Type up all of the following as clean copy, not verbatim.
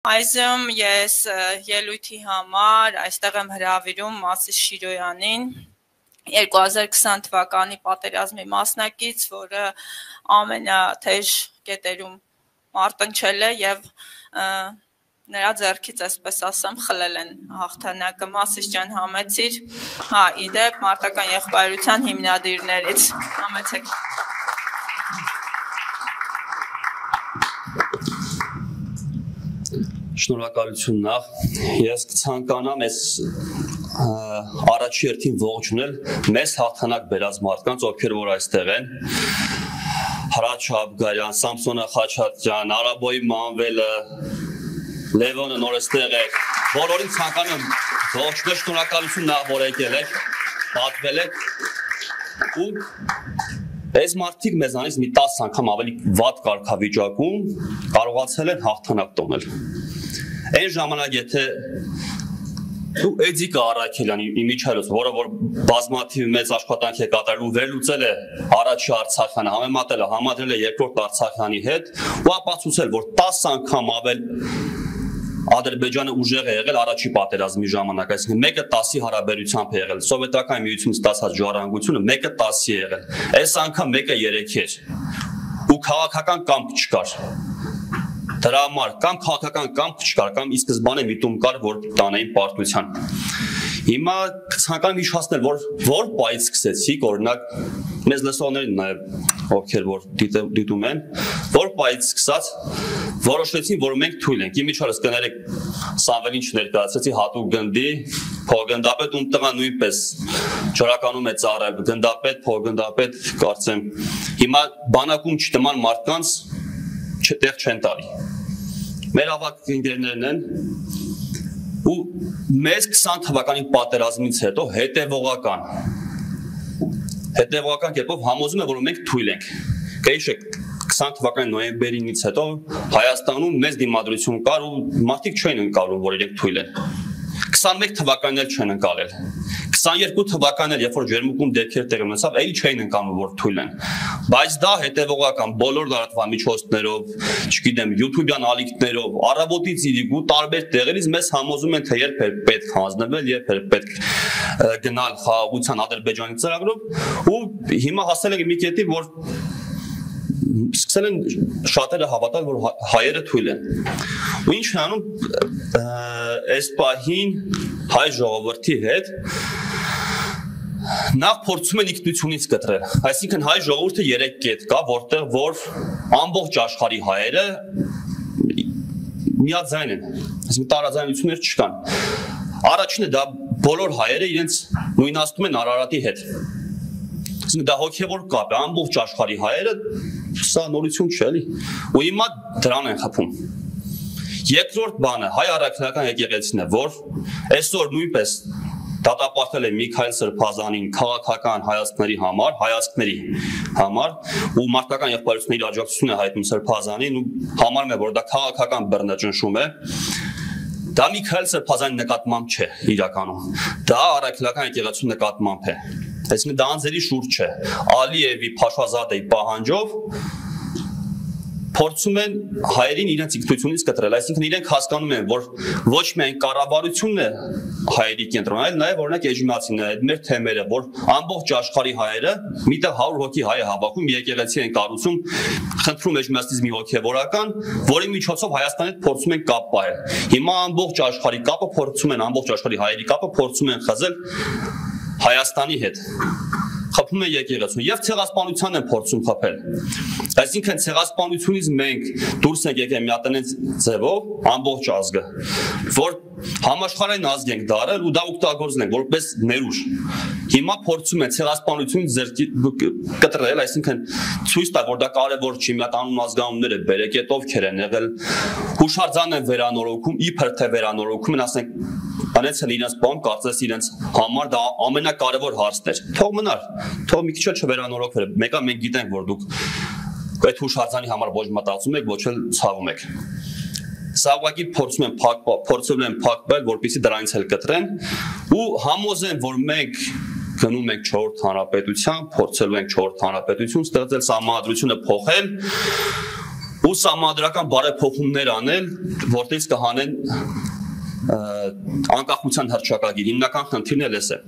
Այժմ ես ելույթի համար այստեղ եմ հրավիրում Մասիս Շիրոյանին, 2020 թվականի պատերազմի մասնակից, որը ամենաթեժ կետերում մարտնչել է եւ նրա ձեռքից, այսպես ասեմ, խլել են հաղթանակը։ Մասիս ջան, համեցիր։ Հա, իդեպ մարտական եղբայրության հիմնադիրներից։ Համեցեք։ Շնորհակալություն նախ, ես կցանկանամ այս առաջի երթին ողջունել մեծ հաղթանակ բերած մարդկանց, ովքեր որ այստեղ են, Հրաչ Աբգարյան, Սամսոնը Խաչատրյան, Արաբոյի Մանվելը, Լևոնը նոր այստեղ է, բոլորին ցանկանում ողջունել, շնորհակալություն նախ որ եկել եք, պատվել եք ու այս մարդիկ մեզանից մի 10 անգամ ավելի վատ կարգավիճակում կարողացել են հաղթանակ տոնել։ Այն ժամանակ եթե ու Էդիկա Արաքելյանի իմիջիայլոց, որը որ բազմաթիվ մեծ աշխատանք է կատարել ու վերլուծել է առաջի Արցախյանը, համեմատել է երկրորդ Արցախյանի հետ ու ապացուցել, որ 10 անգամ ավել Ադրբեջանը ուժեղ է եղել առաջի պատերազմի ժամանակ, այսինքն 1-10-ի հարաբերությամբ է եղել, սովետական միությունից ստացած ժառանգությունը 1-10-ի է եղել, այս անգամ 1-3 էր ու քաղաքական կամք չկար։ Դրա համար կամ քաղաքական կամք չկար, կամ ի սկզբանե միտում կար, որ տանեին պարտության։ Հիմա ցանկանում եմ իշխացնել, որ պայից սկսեցիք, օրինակ մեզ լսողներին նաև ովքեր որ դիտում են, որ պայից սկսած որոշեցին, որ մենք թույլ ենք։ Իմիջիայլոց կներեք Սամվելին չներկայացրեցի հատուկ գնդի, փոխգնդապետ ում տղա նույնպես ճորականում է ծառայել, գնդապետ, փոխգնդապետ, կարծեմ հիմա բանակում չտման մարդկանց տեղ չեն տալի։ Մեր ավակ ընկերներն են ու մեզ 20 թվականի պատերազմից հետո հետևողական կերպով համոզում է, որ մենք թույլ ենք։ Կհիշեք 20 թվականի նոյեմբերից հետո Հայաստանում մեծ դիմադրություն կար ու մարդիկ չէին ընկալում, որ իրենք թույլ են։ 21 թվականն էլ չեն ընկալել։ 22 թվականն էլ, երբ որ ջերմուկում դեպքեր տեղի ունեցավ, էլի չէին ընկալում, որ թույլ են։ Բայց դա հետևողական բոլոր լրատվամիջոցներով, չգիտեմ, YouTube-յան ալիքներով, առավոտից իրիկու տարբեր տեղերից մեզ համոզում են, թե երբ է պետք հանձնվել, երբ է պետք գնալ խաղաղության Ադրբեջանի ծրագրով ու հիմա հասել ենք մի կետի, որ սկսել են շատերը հավատալ, որ հայերը թույլ են։ Ու ինչ են անում այս պահին հայ ժողովրդի հետ նախ փորձում են ինքնությունից կտրել։ Այսինքն հայ ժողովուրդը 3 կետ կա, որտեղ որ ամբողջ աշխարհի հայերը միաձայն են։ Այսինքն տարաձայնություններ չկան։ Առաջինը դա բոլոր հայերը իրենց նույնացնում են Արարատի հետ։ Այսինքն դա հոգևոր կապ է, ամբողջ աշխարհի հայերը, սա նորություն չէ, էլի։ Ու հիմա դրան են խփում։ Երկրորդ բանը հայ առաքելական եկեղեցին է, որ այսօր նույնպես դատապարտել է Միքայել Սրբազանին քաղաքական հայացքների համար ու մարտական եղբայրությունների աջակցություն է հայտնում Սրբազանին ու համարում է, որ դա քաղաքական բռնաճնշում է։ Դա Միքայել Սրբազանի նկատմամբ չէ իրականում։ Դա առաքելական եկեղեցու նկատմամբ է։ Այսինքն դա անձերի շուրջ չէ։ Ալիևի Փաշազադեի պահանջով փորձում են հայերին իրենց ինքնությունից կտրել, այսինքն իրենք հասկանում են, որ ոչ միայն կառավարությունն է հայերի կենտրոնը, այլ նաև օրինակ էջմիածինը, այդ մեր թեմերը, որ ամբողջ աշխարհի հայերը միտեղ 100 հոգի հայ է հավաքում, եկեղեցի են կառուցում, խնդրում էջմիածից մի հոգևորական, որի միջոցով Հայաստանի հետ փորձում են կապ պահել։ Հիմա ամբողջ աշխարհի կապը փորձում են, ամբողջ աշխարհի հայերի կապը փորձում են խզել Հայաստանի հետ։ Խփում են եկեղեցուն եւ ցեղասպանության են փորձում խփել։ Այսինքն ցեղասպանությունից մենք դուրս ենք եկել միատնեց ձևով ամբողջ ազգը, որ համաշխարհային ազգ ենք դարել ու դա օգտագործել ենք որպես ներուժ։ Հիմա փորձում են ցեղասպանությունից կտրել, այսինքն ցույց տալ, որ դա կարևոր չի, միատանուն ազգանունները բերեկետ ովքեր են եղել, հուշարձան են վերանորոգում, իբր թե վերանորոգում են, ասենք անեցել իրենց բան, կարծես իրենց համար դա ամենակարևոր հարցն էր։ Թող մնար, թող մի քիչ չվերանորոգվեր։ Մեկը մենք գիտենք, որ դուք այդ հուշարձանի համար ոչ մտածում եք, ոչ էլ ցավում եք։ Սա ուղղակի փորձում են փակվել, որպեսզի դրանից էլ կտրեն ու համոզեն, որ մենք գնում ենք 4-րդ հանրապետության, փորձելու ենք 4-րդ հանրապետություն ստեղծել, սահմանադրությունը փոխել ու սահմանադրական բարեփոխումներ անել, որտեղից կհանեն անկախության հռչակագիր, հիմնական խնդիրն էլ էս է։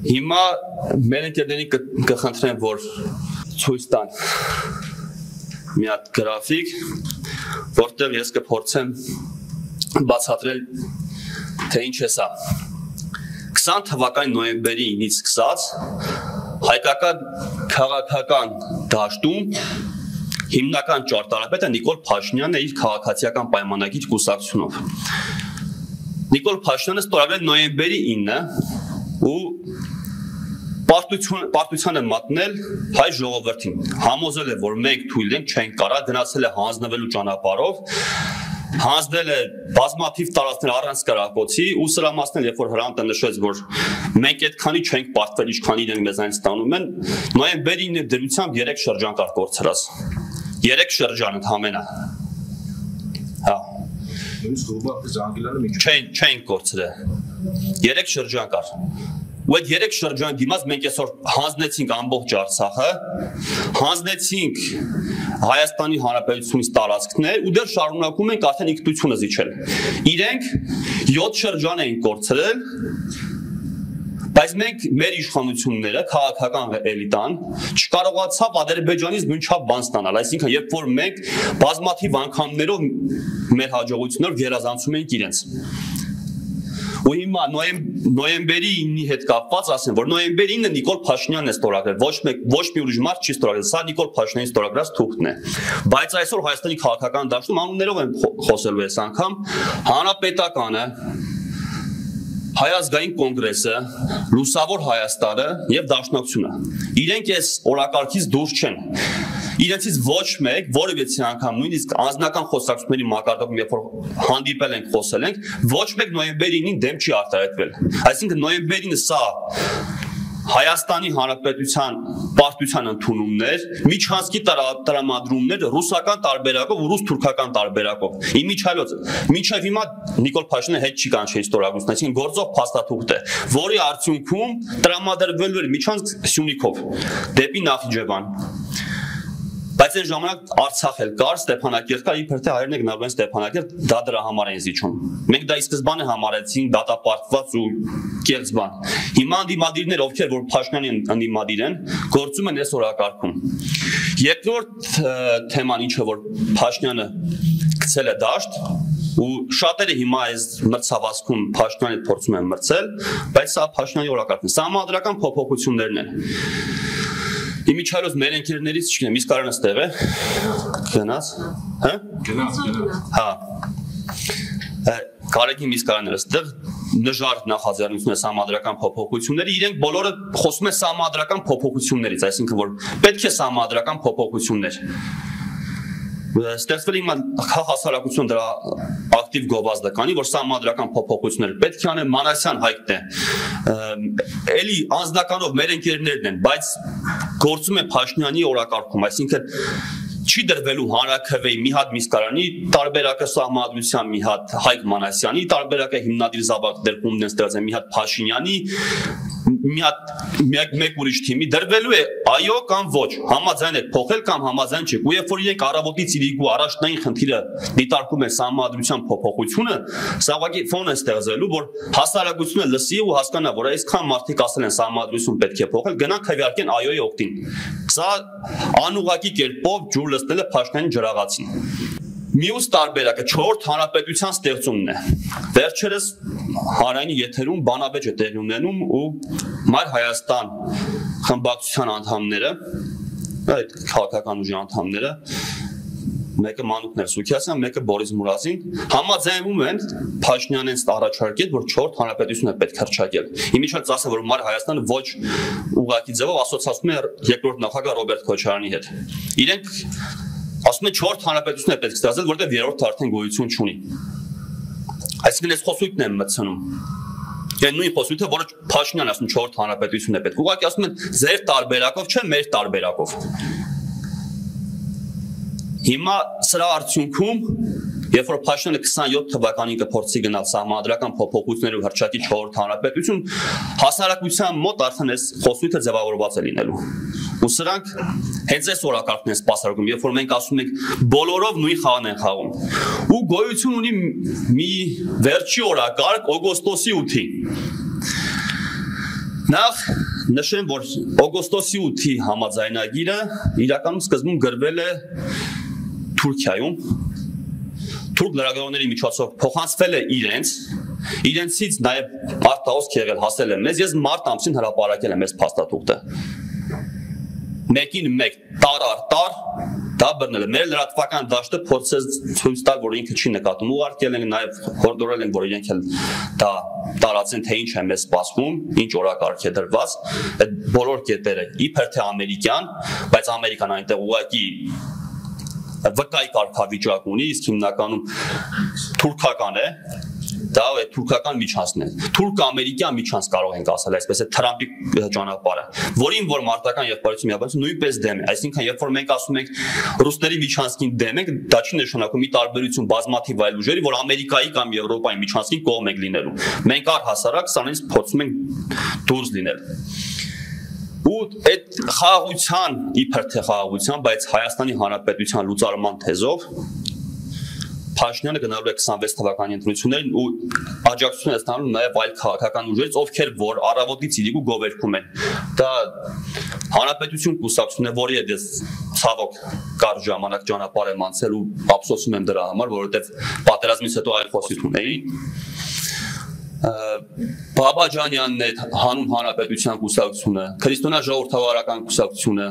Հիմա մեր ընկերներին կխնդրեմ, որ ցույց տան մի հատ գրաֆիկ, որտեղ ես կփորձեմ բացատրել, թե ինչ է սա։ 20 թվականի նոյեմբերի 9-ից սկսած հայկական քաղաքական դաշտում հիմնական ճարտարապետը Նիկոլ Փաշինյանն է իր քաղաքացիական պայմանագիր կուսակցությունով։ Նիկոլ Փաշինյանը ստորագրել նոյեմբերի 9-ը ու պարտության է մատնել հայ ժողովրդին։ Համոզել է, որ մենք թույլ ենք, չենք կարա, գնացել է հանձնվելու ճանապարհով, հանձնել է բազմաթիվ տարածքներ առանց կրակոցի ու սրամասնել, երբ որ Հրանտը նշեց, որ մենք այդքանի չենք պարտվել, ինչքան իրենք մեզանից ստանում են, նոյեմբերի 9 դրությամբ 3 շրջան կար կորցրած։ 3 շրջան ընդհանրապես։ Հա։ Չեն կորցրել։ 3 շրջան կար։ Ու այդ 3 շրջան դիմաց մենք այսօր հանձնեցինք ամբողջ Արցախը, հանձնեցինք Հայաստանի Հանրապետությունից տարածքներ ու դեռ շարունակում ենք արդեն ինքնությունը զիջել։ Իրենք 7 շրջան էին կորցրել, բայց մենք մեր իշխանությունները, քաղաքական էլիտան, չկարողացավ Ադրբեջանից նույնչափ բան ստանալ, այսինքն երբ որ մենք բազմաթիվ անգամներով մեր հաջողություններով գերազանցում ենք իրենց։ Ու հիմա նոյեմբերի 9-ի հետ կապված ասեմ, որ նոյեմբերի 9-ը Նիկոլ Փաշինյանն է ստորագրել, ոչ մի ուրիշ մարդ չի ստորագրել, սա Նիկոլ Փաշինյանի ստորագրած թուղթն է։ Բայց այսօր Հայաստանի քաղաքական դաշտում անուններով եմ խոսելու այս անգամ, Հանրապետականը, Հայ ազգային կոնգրեսը, Լուսավոր Հայաստանը եւ Դաշնակցությունը։ Իրենք այս օրակարգից դուրս չեն։ Իրենցից ոչ մեկ, որևէ անգամ նույնիսկ անձնական խոսակցությունների մակարդակում, երբ որ հանդիպել ենք, խոսել ենք, ոչ մեկ նոյեմբերի 9-ին դեմ չի արտահայտվել։ Այսինքն նոյեմբերի 9-ը սա Հայաստանի Հանրապետության պարտության ընդունումներ, միջանցքի տրամադրումներ ռուսական տարբերակով ու ռուս-թուրքական տարբերակով։ Իմիջիայլոց, մինչև հիմա Նիկոլ Փաշինյանը հետ չի կանչել ստորագրություն, այսինքն գործող փաստաթուղթ է, որի արդյունքում տրամադրվելու էր միջանցք Սյունիքով դեպի Նախիջևան։ Բայց այն ժամանակ Արցախ էլ կար, Ստեփանակերտ կար, իբր թե հայերն գնալու են Ստեփանակերտ, դա դրա համար են զիջում։ Մենք դա ի սկզբանե համարեցինք դատապարտված ու կեղծ բան։ Հիմա անդիմադիրներ, ովքեր որ Փաշինյանի անդիմադիր են, գործում են այս օրակարգում։ Երկրորդ թեման ինչը որ Փաշինյանը գցել է դաշտ ու շատերը հիմա այս մրցավազքում Փաշինյանի փորձում են մրցել, բայց սա Փաշինյանի օրակարգն է։ Սահմանադրական փոփոխություններն են։ Իմիջիայլոց մեր ընկերներից չգիտեմ, իսկ կարան ստեղ է գնաց, հա? Գնաց։ Հա։ Կարեկին իսկ կարան ստեղ նժար նախաձեռնություն է սահմանադրական փոփոխությունների, իրենք բոլորը խոսում են սահմանադրական փոփոխություններից, այսինքն որ պետք է սահմանադրական փոփոխություններ։ Ստեղծվել իմ հասարակություն դրա ակտիվ գովազդը կանի, որ սահմանադրական փոփոխություններ պետք է անեն, Մանասյան հայտնի է։ Էլի անձնականով մեր ընկերներն են, բայց գործում է Փաշինյանի օրակարգում, այսինքն չի դրվելու հանրաքվեի մի հատ Միսկարանի տարբերակը սահմանադրության, մի հատ Հայկ Մանասյանի տարբերակը հիմնադիր Զավակ Դերկումն են ստեղծել, մի հատ Փաշինյանի, մի հատ մեկ ուրիշ թիմի դրվելու է այո կամ ոչ, համաձայն եք փոխել կամ համաձայն չեք։ Ու երբ որ իրենք առավոտից իրիկու առաջնային խնդիրը դիտարկում են սահմանադրության փոփոխությունը, սա ուղղակի ֆոն է ստեղծելու, որ հասարակությունը լսի ու հասկանա, որ այսքան մարդիկ ասել են սահմանադրություն պետք է փոխել, գնանք քվեարկեն այոյի օգտին։ Սա անուղղակի կերպով ջուր լցնել է Փաշինյանի ջրաղացին։ Մյուս տարբերակը 4 հանրապետության ստեղծումն է։ Վերջերս հանրային եթերում բանավեճ է տեղի ունենում ու Մայր Հայաստան խմբակցության անդամները, այդ քաղաքական ուժի անդամները, մեկը Մանուկ Ներսուքյասյան, մեկը Բորիս Մուրազին, համաձայնվում են Փաշինյանից առաջարկել, որ 4 հանրապետություն է պետք հռչակել։ Իմիջիայլոց ասեմ, որ Մայր Հայաստանը ոչ ուղղակի ձևով ասոցացվում է երկրորդ նախագահ Ռոբերտ Քոչարյանի հետ։ Իրենք ասում են 4 հանրապետություն է պետք ստեղծել, որտեղ երրորդը արդեն գոյություն չունի։ Այսինքն այս խոսույթն են մտցնում։ Այն նույն խոսույթը, որը Փաշինյանն ասում 4 հանրապետություն է պետք։ Ուղղակի ասում են ձեր տարբերակով չէ, մեր տարբերակով։ Հիմա սրա արդյունքում, երբ որ Փաշինյանը 27 թվականին կփորձի գնալ սահմանադրական փոփոխություններով հռչակի 4 հանրապետություն, հասարակության մոտ արդեն այս խոսույթը ձևավորված է լինելու։ ու սրանք հենց այս օրակարգն են սպասարկում, երբ որ մենք ասում ենք բոլորով նույն խաղն են խաղում։ Ու գոյություն ունի մի վերջի օրակարգ օգոստոսի 8-ին։ Նախ նշեմ, որ օգոստոսի 8-ի համաձայնագիրը իրականում սկզբում գրվել է Թուրքիայում, թուրք լրագրողների միջոցով փոխանցվել է իրենցից նաև արտահոսք եղել հասել է մեզ, ես մարտ ամսին հրապարակել եմ այս փաստաթուղթը։ Մեկին մեկ տար առ տար դա բռնել է։ Մեր լրատվական դաշտը փորձեց ցույց տալ, որ ինքը չի նկատում, ուղարկել են նաև հորդորել են, որ իրենք էլ դա տարածեն, թե ինչ է մեզ սպասվում, ինչ օրակարգ է դրված, այդ բոլոր կետերը իբր թե ամերիկյան, բայց ամերիկան այնտեղ ուղղակի վկայի կարգավիճակ ունի, իսկ հիմնականում թուրքական է, դա է թուրքական միջանցն է, թուրք-ամերիկյան միջանց կարող ենք ասել, այսպես է Թրամփի ճանապարհը, որին որ մարտական եղբայրություն միաբանություն նույնպես դեմ է, այսինքն երբ որ մենք ասում ենք ռուսների միջանցքին դեմ ենք, դա չի նշանակում մի տարբերություն բազմաթիվ այլ ուժերի, որ Ամերիկայի կամ Եվրոպայի միջանցքին կողմ ենք լինելու, մենք առհասարակ սրանից փորձում ենք դուրս լինել։ Ու այդ խաղաղության, իբր թե խաղաղության, բայց Հայաստանի Հանրապետության լուծարման թեզով Փաշինյանը գնալու է 26 թվականի ընտրություններին ու աջակցություն է ստանալու նաև այլ քաղաքական ուժերից, ովքեր որ առավոտից իրիկու գովերքում են։ Դա Հանրապետություն կուսակցությունն է, որի հետ ես ցավոք կար ժամանակ ճանապարհ եմ անցել ու ափսոսում եմ դրա համար, որովհետև պատերազմից հետո այլ խոսիք ունեի։ Բաբաջանյանն է հանուն Հանրապետության կուսակցությունը, Քրիստոնյա ժողովրդավարական կուսակցությունը,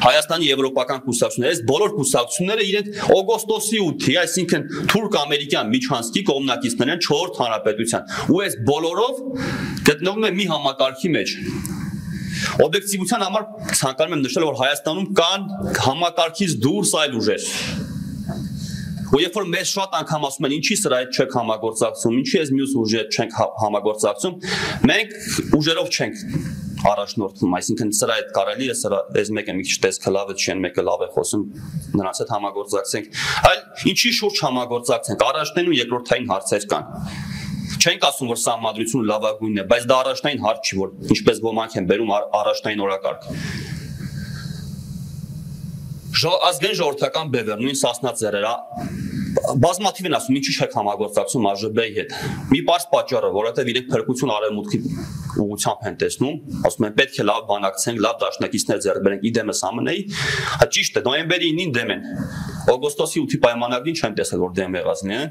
Հայաստանի եվրոպական կուսակցությունը, այս բոլոր կուսակցությունները իրենք օգոստոսի 8-ի, այսինքն թուրք-ամերիկյան միջանցքի կողմնակիցներ են 4-րդ Հանրապետության, ու այս բոլորով գտնվում է մի համակարգի մեջ։ Օբյեկտիվության համար ցանկանում եմ նշել, որ Հայաստանում կան համակարգից դուրս այլ ուժեր։ Ու երբ որ մեզ շատ անգամ ասում են ինչի սրա հետ չեք համագործակցում, ինչի այս մյուս ուժի հետ չենք համագործակցում, մենք ուժերով չենք առաջնորդվում, այսինքն սրա հետ կարելի է սրա այս մեկը մի քիչ տեսքը լավ է, չեն մեկը լավ է խոսում, նրանց հետ համագործակցենք, այլ ինչի շուրջ համագործակցենք, առաջնային ու երկրորդային հարցեր կան։ Չենք ասում, որ սահմանադրությունը լավագույնն է, բայց դա առաջնային հարց չի, որ ինչպես ոմանք են բերում առաջնային օրակարգ։ Ազգային ժողովրդական բևեր, նույն Սասնա Ծերերը բազմաթիվ են ասում, ինչի չեք համագործակցում ԱԺԲ-ի հետ։ Մի պարզ պատճառը, որովհետև իրենք փրկություն արևմուտքի ուղղությամբ են տեսնում, ասում են պետք է լավ բանակցենք, լավ դաշնակիցներ ձեռք բերենք, իդեմս ԱՄՆ-ի, ճիշտ է, նոյեմբերի 9-ին դեմ են։ Օգոստոսի 8-ի պայմանագրին չեմ տեսել, որ դեմ եղած լինեն,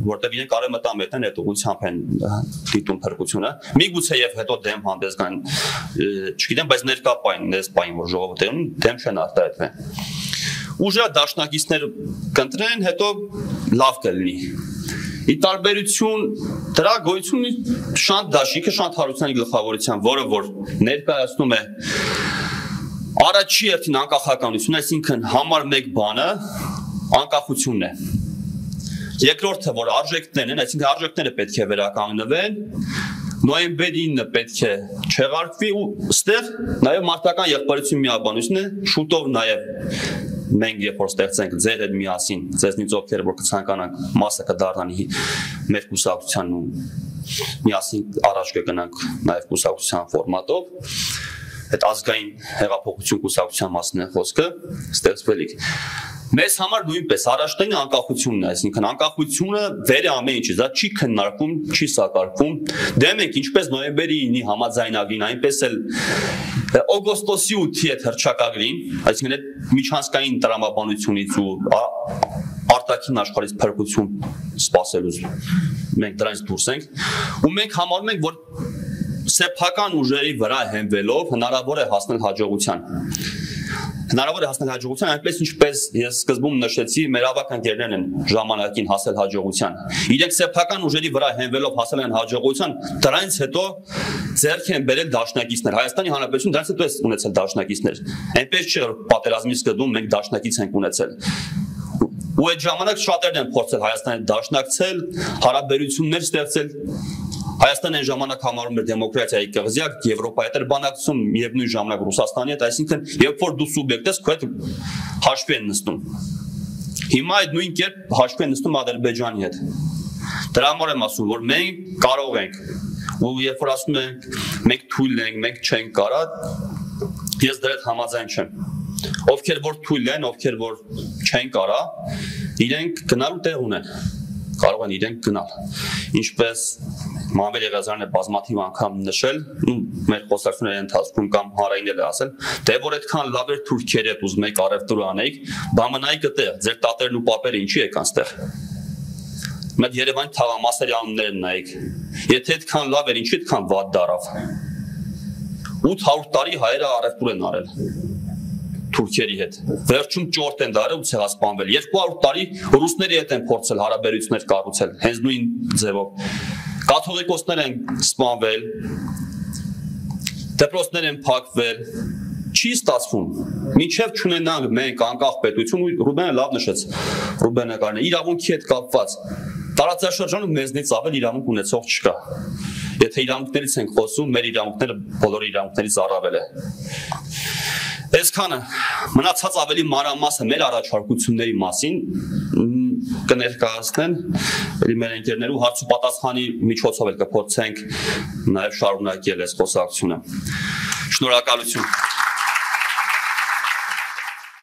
որտեղ իրենք արևմտամետ են, այդ ուղղությամբ են դիտում փրկությունը։ Միգուցե եւ հետո դեմ հանդես գան, չգիտեմ, բայց ներկա պայն, այս պայն որ ժողովուրդն դեմ չեն արտահայտվել։ Ուժը դաշնակիցներ կընտրեն, հետո լավ կլինի։ Ի տարբերություն դրա գոյությունը Շանթ Դաշիկը Շանթ Հարությունյանի գլխավորության, որը որ ներկայացնում է առաջի հերթին անկախականություն, այսինքն համար մեկ բանը անկախությունն է։ Երկրորդը, որ արժեքներն են, այսինքն արժեքները պետք է վերականգնվեն, նոյեմբերի 9-ը պետք է չեղարկվի ու ստեղ նաև մարտական եղբայրություն միաբանությունն է, շուտով նաև մենք երբ որ ստեղծենք ձեր հետ միասին, ձեզնից ովքեր որ կցանկանանք մասը կդառնան մեր կուսակցության ու միասին առաջ կգնանք նաև կուսակցության ֆորմատով, այդ ազգային հեղափոխություն կուսակցության մասն է խոսքը, ստեղծվելիք։ Մեզ համար նույնպես առաջնային անկախությունն է, այսինքն անկախությունը վեր է ամեն ինչից, դա չի քննարկվում, չի սակարկվում, դեմ ենք ինչպես նոյեմբերի 9-ի համաձայնագրին, այնպես էլ օգոստոսի 8-ի այդ հռչակագրին, այսինքն այդ միջանցքային տրամաբանությունից ու արտաքին աշխարհից փրկություն սպասելուց մենք դրանից դուրս ենք, ու մենք համարում ենք, որ սեփական ուժերի վրա հենվելով հնարավոր է հասնել հաջողության։ Հնարավոր է հասնել հաջողության, այնպես ինչպես ես սկզբում նշեցի, մեր ավակ ընկերներն են ժամանակին հասել հաջողության։ Իրենք սեփական ուժերի վրա հենվելով հասել են հաջողության, դրանից հետո ձեռք են բերել դաշնակիցներ։ Հայաստանի Հանրապետություն դրանից հետո է ունեցել դաշնակիցներ։ Այնպես չէ, որ պատերազմի սկզբում մենք դաշնակից ենք ունեցել։ Ու այդ ժամանակ շատերն են փորձել Հայաստանի դաշնակցել, հարաբերություններ ստեղծել։ Հայաստանը այն ժամանակ համարում էր դեմոկրատիայի կղզյակ, Եվրոպայի հետ էր բանակցում, միևնույն ժամանակ Ռուսաստանի հետ, այսինքն երբ որ դու սուբյեկտ ես, քո հետ հաշվի են նստում։ Հիմա այդ նույն կերպ հաշվի են նստում Ադրբեջանի հետ։ Դրա համար եմ ասում, որ մենք կարող ենք, ու երբ որ ասում ենք մենք թույլ ենք, մենք չենք կարա, Ես դրա հետ համաձայն չեմ։ Ովքեր որ թույլ են, ովքեր որ չեն կարա, իրենք գնալու տեղ ունեն։ Կարող են իրենք գնալ։ Ինչպես Մանվել Եղիազարյանն է բազմաթիվ անգամ նշել, մեր խոսակցությունների ընթացքում կամ հանրային էլ ասել, դե որ այդքան լավ էր թուրքերի հետ ուզում եք առևտուր անեիք, բամնայիք այդտեղ, ձեր տատերն ու պապերը ինչի եկան այդտեղ։ Մեր Երևանի թաղամասերի անուններն նայեք։ Եթե այդքան լավ էր, ինչի այդքան վատ դարավ։ 800 տարի հայերը առևտուր են արել թուրքերի հետ։ Վերջում ճորտ են դարել ու ցեղասպանվել։ 200 տարի ռուսների հետ են փորձել հարաբերություններ կառուցել, հենց նույն ձևով։ Կաթողիկոսներ են սպանվել, դպրոցներ են փակվել, չի ստացվում։ Մինչև չունենանք մենք անկախ պետություն, ու Ռուբենը լավ նշեց, Ռուբենը կարն է իրավունքի հետ կապված։ Տարածաշրջանում մեզնից ավել իրավունք ունեցող չկա։ Եթե իրավունքներից ենք խոսում, մեր իրավունքները բոլոր իրավունքներից առավել է։ Այսքանը մնացած ավելի մանրամասը մեր առաջարկությունների մասին կներկայացնեն մեր ընկերներու հարց ու պատասխանի միջոցով էլ կփորձենք նաև շարունակել այս խոսակցությունը։ Շնորհակալություն։